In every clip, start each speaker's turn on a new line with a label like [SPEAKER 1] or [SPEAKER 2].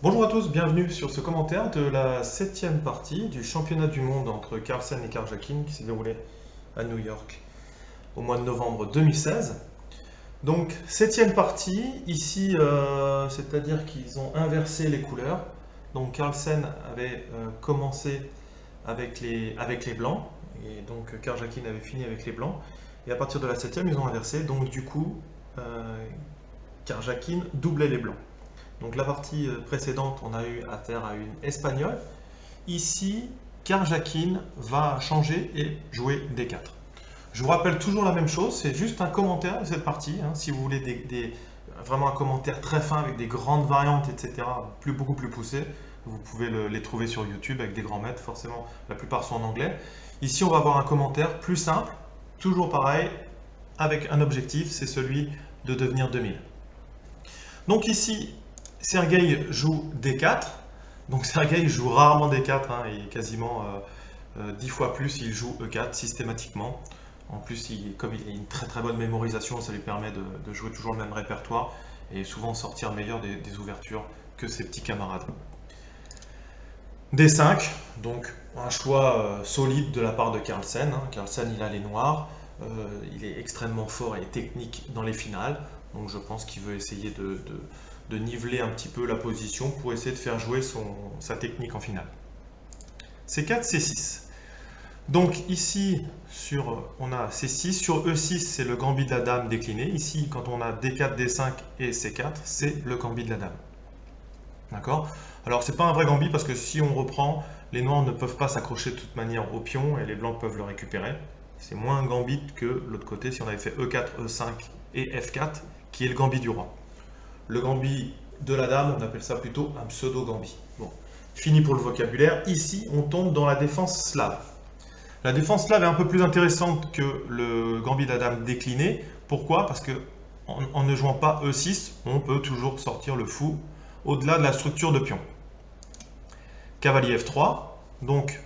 [SPEAKER 1] Bonjour à tous, bienvenue sur ce commentaire de la 7e partie du championnat du monde entre Carlsen et Karjakin qui s'est déroulé à New York au mois de novembre 2016. Donc, 7e partie, ici, c'est-à-dire qu'ils ont inversé les couleurs. Donc, Carlsen avait commencé avec les blancs, et donc Karjakin avait fini avec les blancs. Et à partir de la 7e, ils ont inversé, donc du coup, Karjakin doublait les blancs. Donc la partie précédente, on a eu affaire à une espagnole. Ici, Karjakin va changer et jouer D4. Je vous rappelle toujours la même chose, c'est juste un commentaire de cette partie. Si vous voulez vraiment un commentaire très fin avec des grandes variantes, etc., beaucoup plus poussées, vous pouvez les trouver sur YouTube avec des grands maîtres. Forcément, la plupart sont en anglais. Ici, on va avoir un commentaire plus simple, toujours pareil, avec un objectif, c'est celui de devenir 2000. Donc ici, Sergueï joue D4. Donc Sergueï joue rarement D4, et quasiment 10 fois plus, il joue E4 systématiquement. En plus, comme il a une très très bonne mémorisation, ça lui permet de jouer toujours le même répertoire et souvent sortir meilleur des ouvertures que ses petits camarades. D5, donc un choix solide de la part de Carlsen. Carlsen, il a les noirs, il est extrêmement fort et technique dans les finales, donc je pense qu'il veut essayer de niveler un petit peu la position pour essayer de faire jouer sa technique en finale. C4, C6. Donc ici, on a C6, sur E6, c'est le gambit de la dame décliné. Ici, quand on a D4, D5 et C4, c'est le gambit de la dame. D'accord? Alors, c'est pas un vrai gambit parce que si on reprend, les noirs ne peuvent pas s'accrocher de toute manière au pion et les blancs peuvent le récupérer. C'est moins un gambit que l'autre côté si on avait fait E4, E5 et F4, qui est le gambit du roi. Le gambit de la dame, on appelle ça plutôt un pseudo-gambit. Bon, fini pour le vocabulaire. Ici, on tombe dans la défense slave. La défense slave est un peu plus intéressante que le gambit de la dame décliné. Pourquoi? Parce que en ne jouant pas E6, on peut toujours sortir le fou au-delà de la structure de pion. Cavalier F3. Donc,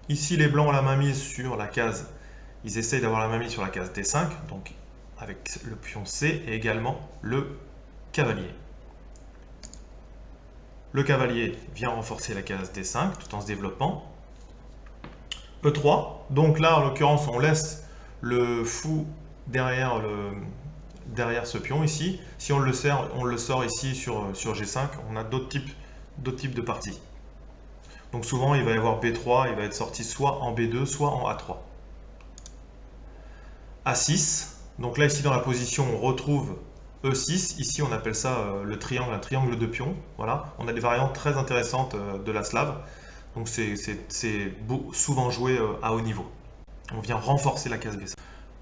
[SPEAKER 1] ici, les blancs ont la main mise sur la case. Ils essayent d'avoir la main mise sur la case D5, donc avec le pion C et également le cavalier. Le cavalier vient renforcer la case D5 tout en se développant. E3, donc là en l'occurrence on laisse le fou derrière ce pion ici. Si on le sort ici sur G5, on a d'autres types de parties. Donc souvent il va y avoir B3, il va être sorti soit en B2, soit en A3. A6, donc là ici dans la position on retrouve E6, ici on appelle ça le triangle, un triangle de pions. Voilà, on a des variantes très intéressantes de la slave. Donc c'est souvent joué à haut niveau. On vient renforcer la case B5.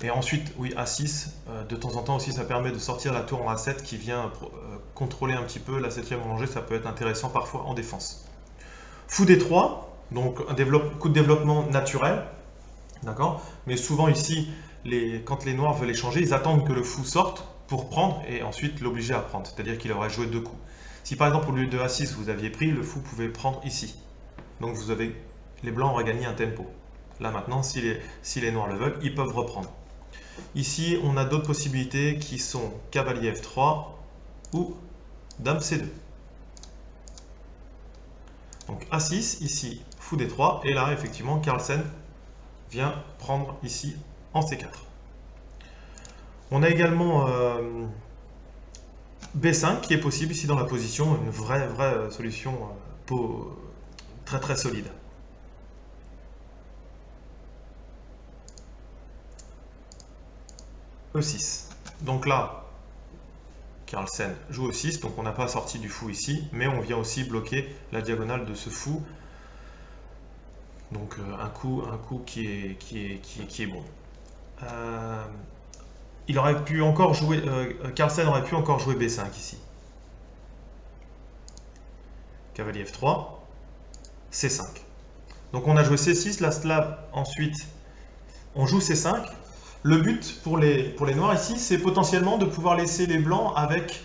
[SPEAKER 1] Et ensuite, oui, A6, de temps en temps aussi, ça permet de sortir la tour en A7 qui vient contrôler un petit peu la 7e rangée. Ça peut être intéressant parfois en défense. Fou D3, donc un coup de développement naturel. D'accord? Mais souvent ici, quand les noirs veulent échanger, ils attendent que le fou sorte pour prendre et ensuite l'obliger à prendre. C'est-à-dire qu'il aurait joué 2 coups. Si par exemple au lieu de A6 vous aviez pris, le fou pouvait prendre ici. Donc les blancs auraient gagné un tempo. Là maintenant, si les noirs le veulent, ils peuvent reprendre. Ici, on a d'autres possibilités qui sont cavalier F3 ou dame C2. Donc A6, ici, fou D3, et là, effectivement, Carlsen vient prendre ici en C4. On a également B5 qui est possible ici dans la position, une vraie solution très très solide. E6. Donc là, Carlsen joue E6, donc on n'a pas sorti du fou ici, mais on vient aussi bloquer la diagonale de ce fou. Donc un coup qui est bon. Il aurait pu encore jouer, Carlsen aurait pu encore jouer B5 ici. Cavalier F3, C5. Donc on a joué C6, la slave, ensuite on joue C5. Le but pour les noirs ici, c'est potentiellement de pouvoir laisser les blancs avec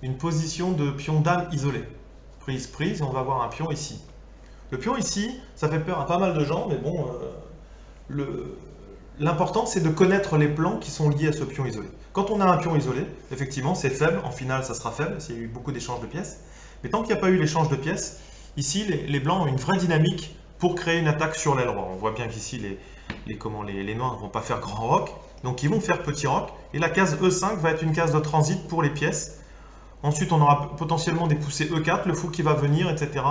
[SPEAKER 1] une position de pion dame isolé. Prise, prise, et on va avoir un pion ici. Le pion ici, ça fait peur à pas mal de gens, mais bon, l'important c'est de connaître les plans qui sont liés à ce pion isolé. Quand on a un pion isolé, effectivement, c'est faible, en finale ça sera faible, s'il y a eu beaucoup d'échanges de pièces, Mais tant qu'il n'y a pas eu l'échange de pièces, ici, les blancs ont une vraie dynamique pour créer une attaque sur l'aile roi. On voit bien qu'ici, les noirs ne vont pas faire grand roc, donc ils vont faire petit roc. Et la case E5 va être une case de transit pour les pièces. Ensuite, on aura potentiellement des poussées E4, le fou qui va venir, etc.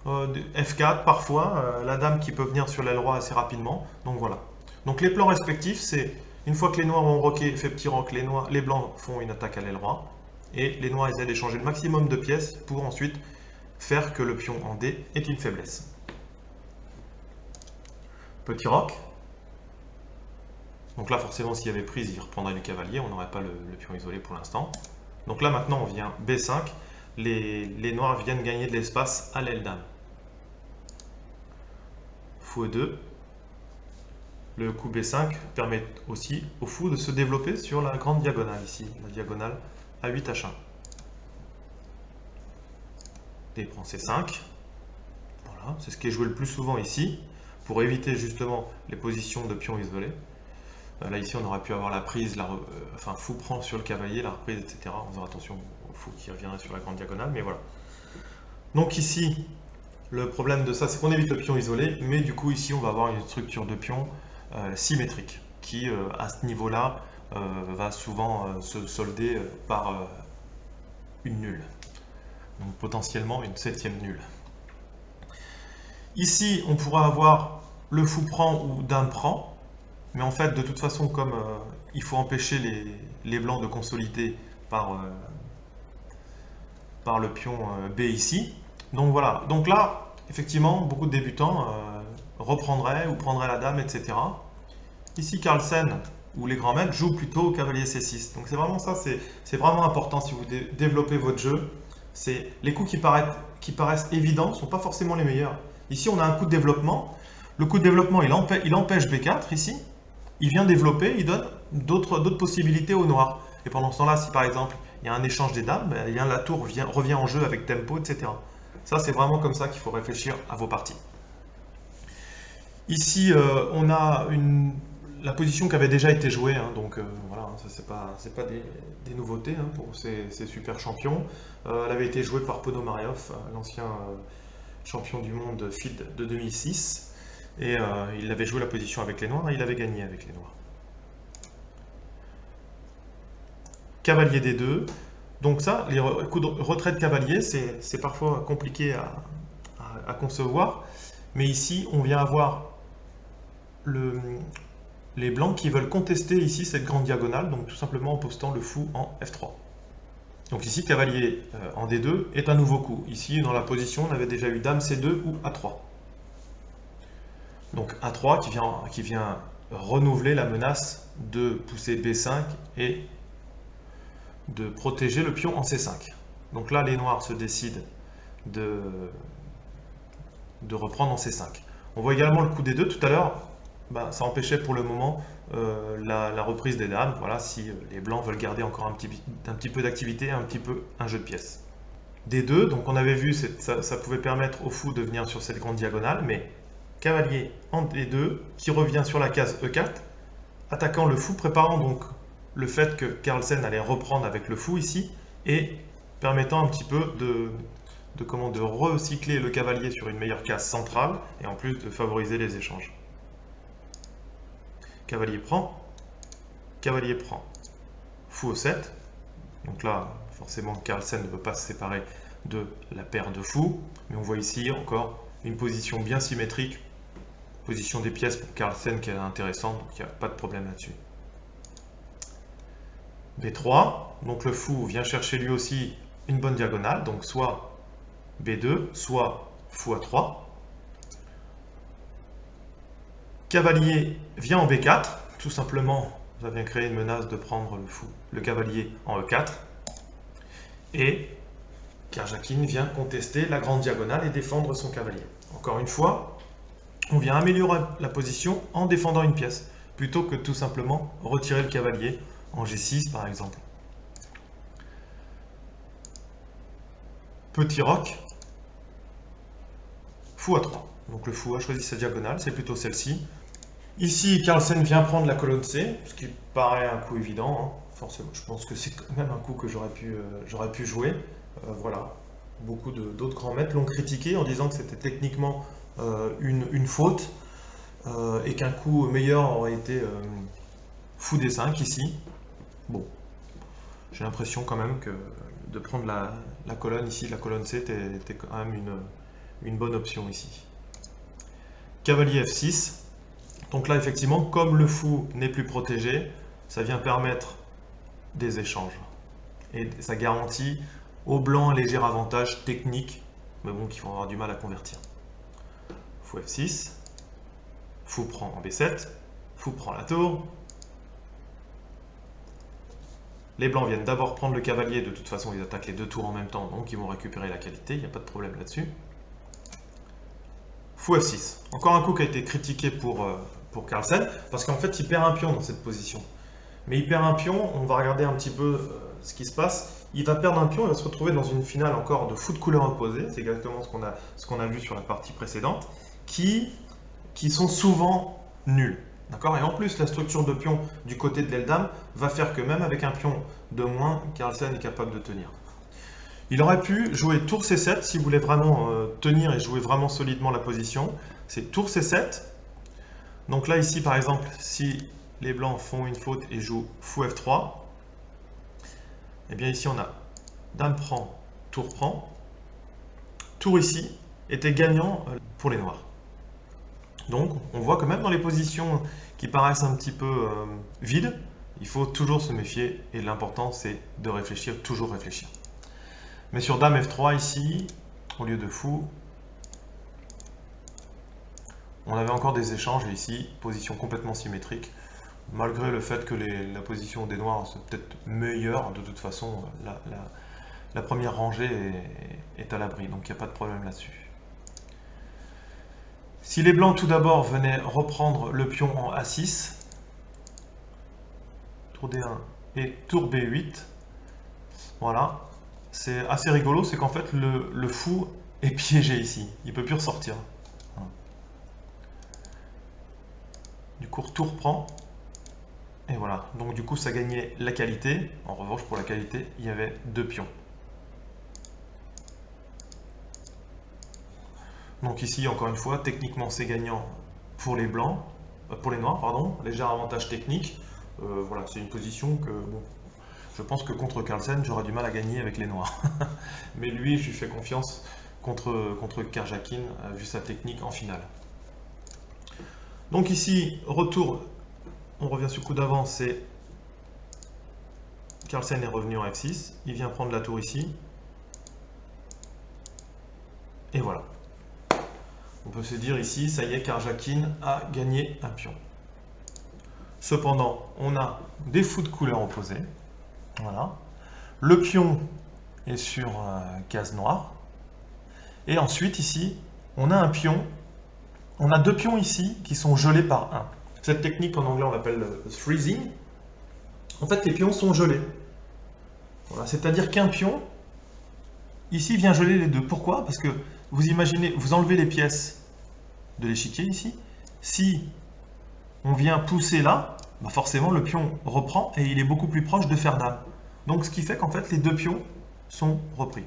[SPEAKER 1] F4 parfois, la dame qui peut venir sur l'aile roi assez rapidement. Donc voilà. Donc les plans respectifs, c'est une fois que les noirs ont roqué, fait petit roc, les blancs font une attaque à l'aile roi. Et les noirs essaient d'échanger le maximum de pièces pour ensuite faire que le pion en D est une faiblesse. Petit roc. Donc là, forcément, s'il y avait prise, il reprendrait du cavalier. On n'aurait pas le pion isolé pour l'instant. Donc là, maintenant, on vient B5. Les noirs viennent gagner de l'espace à l'aile dame. Fou E2. Le coup B5 permet aussi au fou de se développer sur la grande diagonale ici, la diagonale A8H1. D prend C5. Voilà, c'est ce qui est joué le plus souvent ici, pour éviter justement les positions de pions isolés. Là ici on aurait pu avoir la prise, enfin fou prend sur le cavalier, la reprise, etc. En faisant attention au fou qui reviendrait sur la grande diagonale, mais voilà. Donc ici, le problème de ça, c'est qu'on évite le pion isolé, mais du coup ici on va avoir une structure de pion symétrique, qui à ce niveau-là va souvent se solder par une nulle. Donc potentiellement une 7e nulle. Ici, on pourra avoir le fou prend ou dame prend, mais en fait, de toute façon, comme il faut empêcher les blancs de consolider par le pion B ici, donc voilà. Donc là, effectivement, beaucoup de débutants reprendraient ou prendraient la dame, etc. Ici, Carlsen ou les grands maîtres jouent plutôt cavalier C6. Donc c'est vraiment ça, c'est vraiment important si vous développez votre jeu. C'est les coups qui paraissent évidents ne sont pas forcément les meilleurs. Ici, on a un coup de développement. Le coup de développement, il empêche B4 ici. Il vient développer, il donne d'autres possibilités au noir. Et pendant ce temps-là, si par exemple, il y a un échange des dames, la tour revient en jeu avec tempo, etc. Ça, c'est vraiment comme ça qu'il faut réfléchir à vos parties. Ici, on a la position qui avait déjà été jouée, hein, donc voilà, ça c'est pas des nouveautés hein, pour ces super champions. Elle avait été jouée par Ponomariov, l'ancien champion du monde FIDE de 2006, et il avait joué la position avec les noirs et il avait gagné avec les noirs. Cavalier D2, donc ça, les coups de retrait de cavalier, c'est parfois compliqué à concevoir, mais ici on vient avoir les blancs qui veulent contester ici cette grande diagonale, donc tout simplement en postant le fou en F3. Donc ici, cavalier en D2 est un nouveau coup. Ici, dans la position, on avait déjà eu dame C2 ou A3. Donc A3 qui vient renouveler la menace de pousser B5 et de protéger le pion en C5. Donc là, les noirs se décident de reprendre en C5. On voit également le coup D2 tout à l'heure. Ça empêchait pour le moment la reprise des dames, voilà, si les blancs veulent garder encore un petit peu d'activité, un jeu de pièces. D2, donc on avait vu, ça pouvait permettre au fou de venir sur cette grande diagonale, mais cavalier en D2, qui revient sur la case E4, attaquant le fou, préparant donc le fait que Carlsen allait reprendre avec le fou ici, et permettant un petit peu de recycler le cavalier sur une meilleure case centrale, et en plus de favoriser les échanges. Cavalier prend, fou au 7. Donc là, forcément, Carlsen ne peut pas se séparer de la paire de fous. Mais on voit ici encore une position bien symétrique. Position des pièces pour Carlsen qui est intéressante, donc il n'y a pas de problème là-dessus. B3, donc le fou vient chercher lui aussi une bonne diagonale, donc soit B2, soit fou à 3. Cavalier vient en B4, tout simplement, ça vient créer une menace de prendre le cavalier en E4. Et Karjakin vient contester la grande diagonale et défendre son cavalier. Encore une fois, on vient améliorer la position en défendant une pièce, plutôt que tout simplement retirer le cavalier en G6 par exemple. Petit roc, fou à 3. Donc le fou a choisi sa diagonale, c'est plutôt celle-ci. Ici, Carlsen vient prendre la colonne C, ce qui paraît un coup évident. Hein. Forcément, je pense que c'est quand même un coup que j'aurais pu jouer. Voilà. Beaucoup d'autres grands maîtres l'ont critiqué en disant que c'était techniquement une faute et qu'un coup meilleur aurait été fou des 5 ici. Bon, j'ai l'impression quand même que de prendre la colonne ici, la colonne C, était quand même une bonne option ici. Cavalier F6. Donc là, effectivement, comme le fou n'est plus protégé, ça vient permettre des échanges. Et ça garantit au blanc un léger avantage technique, mais bon, qu'ils vont avoir du mal à convertir. Fou F6, fou prend en B7, fou prend la tour. Les blancs viennent d'abord prendre le cavalier, de toute façon ils attaquent les deux tours en même temps, donc ils vont récupérer la qualité, il n'y a pas de problème là-dessus. Fou F6, encore un coup qui a été critiqué pour Carlsen, parce qu'en fait il perd un pion dans cette position. Mais il perd un pion, on va regarder un petit peu ce qui se passe. Il va perdre un pion, il va se retrouver dans une finale encore de fou de couleur opposée, c'est exactement ce qu'on a vu sur la partie précédente, qui sont souvent nuls. D'accord. Et en plus, la structure de pion du côté de l'aile dame va faire que même avec un pion de moins, Carlsen est capable de tenir. Il aurait pu jouer tour C7 s'il voulait vraiment tenir et jouer vraiment solidement la position. C'est tour C7. Donc là, ici, par exemple, si les blancs font une faute et jouent fou F3, et bien ici, on a dame prend, tour prend. Tour ici était gagnant pour les noirs. Donc, on voit que même dans les positions qui paraissent un petit peu vides, il faut toujours se méfier et l'important, c'est de réfléchir, toujours réfléchir. Mais sur dame F3 ici, au lieu de fou, on avait encore des échanges et ici, position complètement symétrique. Malgré le fait que la position des noirs c'est peut-être meilleure, de toute façon, la première rangée est à l'abri, donc il n'y a pas de problème là-dessus. Si les blancs tout d'abord venaient reprendre le pion en A6, tour D1 et tour B8, voilà, c'est assez rigolo, c'est qu'en fait le fou est piégé ici, il ne peut plus ressortir. Du coup, tour prend, et voilà, donc du coup ça gagnait la qualité, en revanche pour la qualité, il y avait deux pions. Donc ici, encore une fois, techniquement c'est gagnant pour les blancs, pour les noirs, pardon, léger avantage technique. Voilà, c'est une position que, bon, je pense que contre Carlsen, j'aurais du mal à gagner avec les noirs. Mais lui, je lui fais confiance contre Karjakin, vu sa technique en finale. Donc ici, retour, on revient sur le coup d'avant, c'est Carlsen est revenu en F6, il vient prendre la tour ici. Et voilà. On peut se dire ici, ça y est, Karjakin a gagné un pion. Cependant, on a des fous de couleur opposée. Voilà. Le pion est sur case noire. Et ensuite, ici, on a un pion. On a deux pions ici qui sont gelés par 1. Cette technique, en anglais, on l'appelle freezing. En fait, les pions sont gelés. Voilà. C'est-à-dire qu'un pion, ici, vient geler les deux. Pourquoi? Parce que vous imaginez, vous enlevez les pièces de l'échiquier ici. Si on vient pousser là, bah forcément le pion reprend et il est beaucoup plus proche de fer dame. Donc ce qui fait qu'en fait les deux pions sont repris.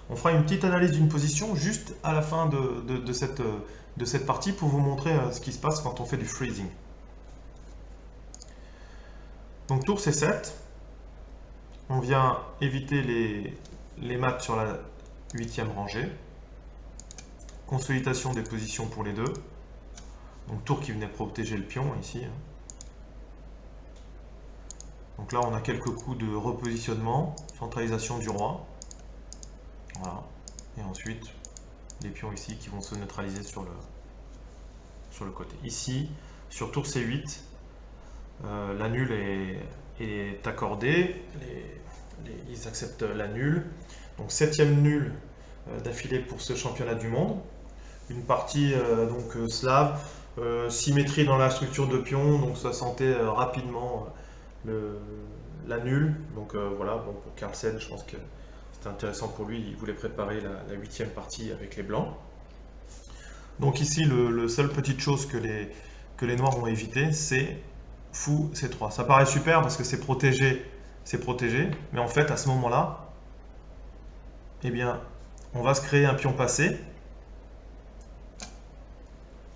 [SPEAKER 1] On fera une petite analyse d'une position juste à la fin de cette partie pour vous montrer ce qui se passe quand on fait du freezing. Donc tour C7, on vient éviter les maps sur la 8e rangée. Consolidation des positions pour les deux. Donc tour qui venait protéger le pion ici. Donc là on a quelques coups de repositionnement, centralisation du roi. Voilà. Et ensuite les pions ici qui vont se neutraliser sur le côté. Ici, sur tour C8, la nulle est accordée. Ils acceptent la nulle. Donc 7e nulle d'affilée pour ce championnat du monde. Une partie donc slave. Symétrie dans la structure de pion, donc ça sentait rapidement la nulle. Donc voilà, bon, pour Carlsen, je pense que c'était intéressant pour lui, il voulait préparer la 8e partie avec les blancs. Donc ici, le seule petite chose que les noirs ont évité, c'est fou C3. Ça paraît super parce que c'est protégé, mais en fait, à ce moment-là, eh bien, on va se créer un pion passé.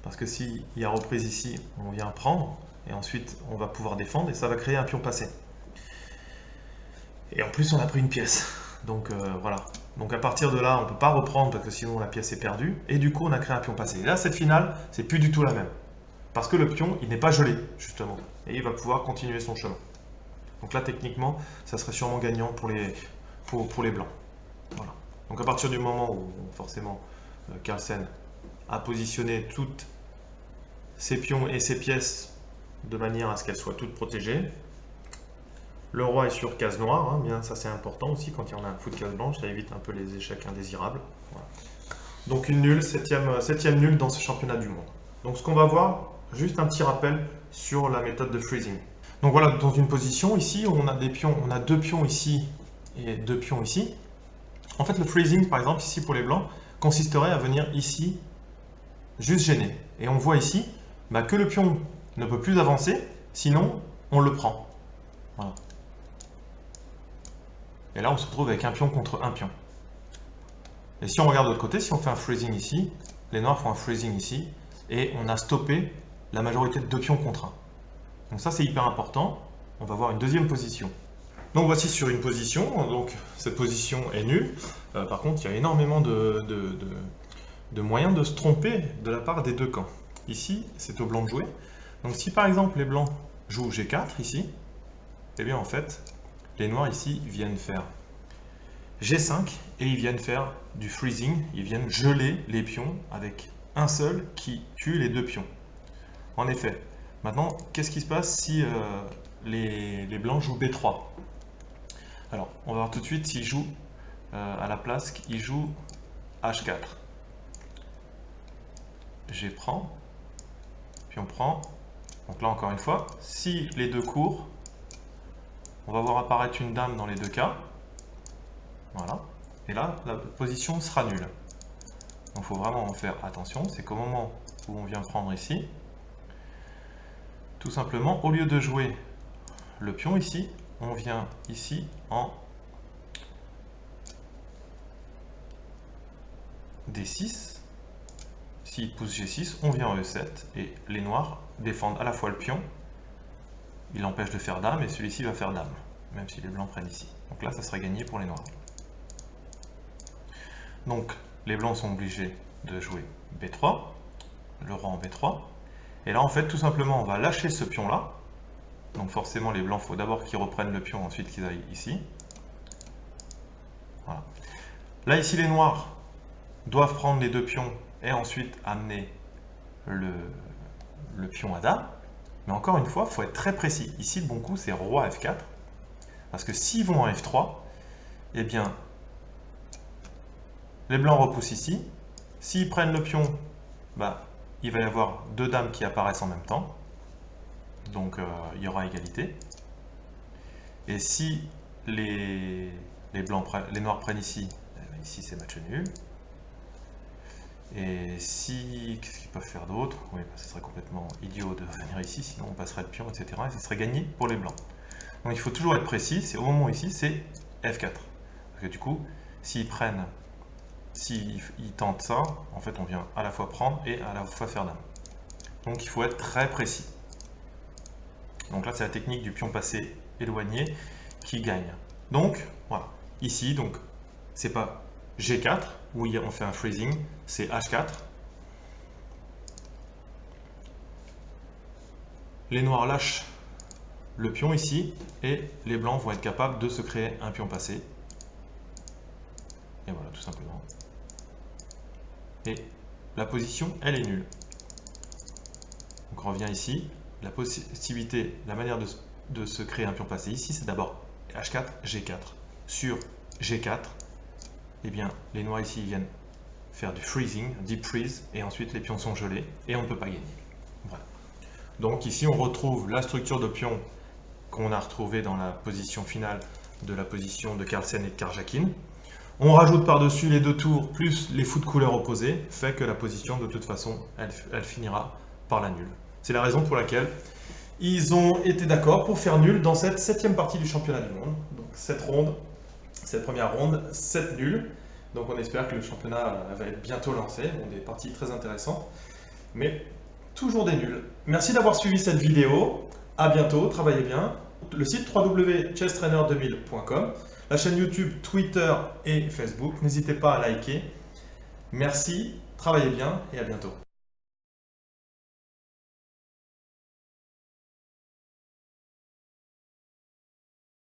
[SPEAKER 1] Parce que s'il y a reprise ici, on vient prendre. Et ensuite, on va pouvoir défendre. Et ça va créer un pion passé. Et en plus, on a pris une pièce. Donc voilà. Donc à partir de là, on ne peut pas reprendre parce que sinon la pièce est perdue. Et du coup, on a créé un pion passé. Et là, cette finale, c'est plus du tout la même. Parce que le pion, il n'est pas gelé, justement. Et il va pouvoir continuer son chemin. Donc là, techniquement, ça serait sûrement gagnant pour les blancs. Voilà. Donc à partir du moment où, forcément, Carlsen a positionné toutes ses pions et ses pièces de manière à ce qu'elles soient toutes protégées, le roi est sur case noire, hein, bien ça c'est important aussi quand il y en a un fou de case blanche, ça évite un peu les échecs indésirables. Voilà. Donc une nulle, septième nulle dans ce championnat du monde. Donc ce qu'on va voir, juste un petit rappel sur la méthode de freezing. Donc voilà, dans une position ici, on a des pions, on a deux pions ici et deux pions ici. En fait, le freezing, par exemple, ici pour les blancs, consisterait à venir ici, juste gêner. Et on voit ici bah, que le pion ne peut plus avancer, sinon on le prend. Voilà. Et là, on se retrouve avec un pion contre un pion. Et si on regarde de l'autre côté, si on fait un freezing ici, les noirs font un freezing ici, et on a stoppé la majorité de deux pions contre un. Donc ça, c'est hyper important. On va voir une deuxième position. Donc voici sur une position, donc cette position est nulle. Par contre, il y a énormément de moyens de se tromper de la part des deux camps. Ici, c'est au blanc de jouer. Donc si par exemple les blancs jouent G4 ici, eh bien en fait, les noirs ici viennent faire G5 et ils viennent faire du freezing, ils viennent geler les pions avec un seul qui tue les deux pions. En effet, maintenant, qu'est-ce qui se passe si les blancs jouent B3? Alors, on va voir tout de suite s'ils jouent à la place, ils jouent H4. G prend, puis on prend. Donc là, encore une fois, si les deux courent, on va voir apparaître une dame dans les deux cas. Voilà. Et là, la position sera nulle. Donc il faut vraiment en faire attention. C'est qu'au moment où on vient prendre ici, tout simplement, au lieu de jouer le pion ici, on vient ici en D6. S'il pousse G6, on vient en E7. Et les noirs défendent à la fois le pion, il empêche de faire dame, et celui-ci va faire dame, même si les blancs prennent ici. Donc là, ça serait gagné pour les noirs. Donc, les blancs sont obligés de jouer B3, le roi en B3. Et là, en fait, tout simplement, on va lâcher ce pion-là. Donc forcément, les blancs, il faut d'abord qu'ils reprennent le pion, ensuite qu'ils aillent ici. Voilà. Là, ici, les noirs doivent prendre les deux pions et ensuite amener le pion à dame. Mais encore une fois, il faut être très précis. Ici, le bon coup, c'est roi F4. Parce que s'ils vont en F3, eh bien, les blancs repoussent ici. S'ils prennent le pion, bah, il va y avoir deux dames qui apparaissent en même temps. Donc, il y aura égalité. Et si les noirs prennent ici, ici c'est match nul. Et si, qu'est-ce qu'ils peuvent faire d'autre? Oui, ce serait complètement idiot de venir ici, sinon on passerait le pion, etc. Et ce serait gagné pour les blancs. Donc il faut toujours être précis, c'est au moment ici, c'est F4. Parce que du coup, s'ils tentent ça, en fait on vient à la fois prendre et à la fois faire dame. Donc il faut être très précis. Donc là c'est la technique du pion passé éloigné qui gagne. Donc voilà, ici donc c'est pas G4 où on fait un freezing, c'est H4. Les noirs lâchent le pion ici et les blancs vont être capables de se créer un pion passé. Et voilà, tout simplement. Et la position, elle est nulle. Donc on revient ici. La possibilité, la manière de se créer un pion passé ici, c'est d'abord H4, G4. Sur G4, eh bien, les noirs ici viennent faire du freezing, deep freeze, et ensuite les pions sont gelés, et on ne peut pas gagner. Voilà. Donc ici, on retrouve la structure de pion qu'on a retrouvée dans la position finale de la position de Carlsen et de Karjakin. On rajoute par-dessus les deux tours, plus les fous de couleur opposés, fait que la position, de toute façon, elle finira par la nulle. C'est la raison pour laquelle ils ont été d'accord pour faire nul dans cette 7e partie du championnat du monde. Donc cette première ronde, 7 nuls. Donc on espère que le championnat va être bientôt lancé. Bon, des parties très intéressantes, mais toujours des nuls. Merci d'avoir suivi cette vidéo. À bientôt, travaillez bien. Le site www.chesstrainer2000.com, la chaîne YouTube, Twitter et Facebook. N'hésitez pas à liker. Merci, travaillez bien et à bientôt.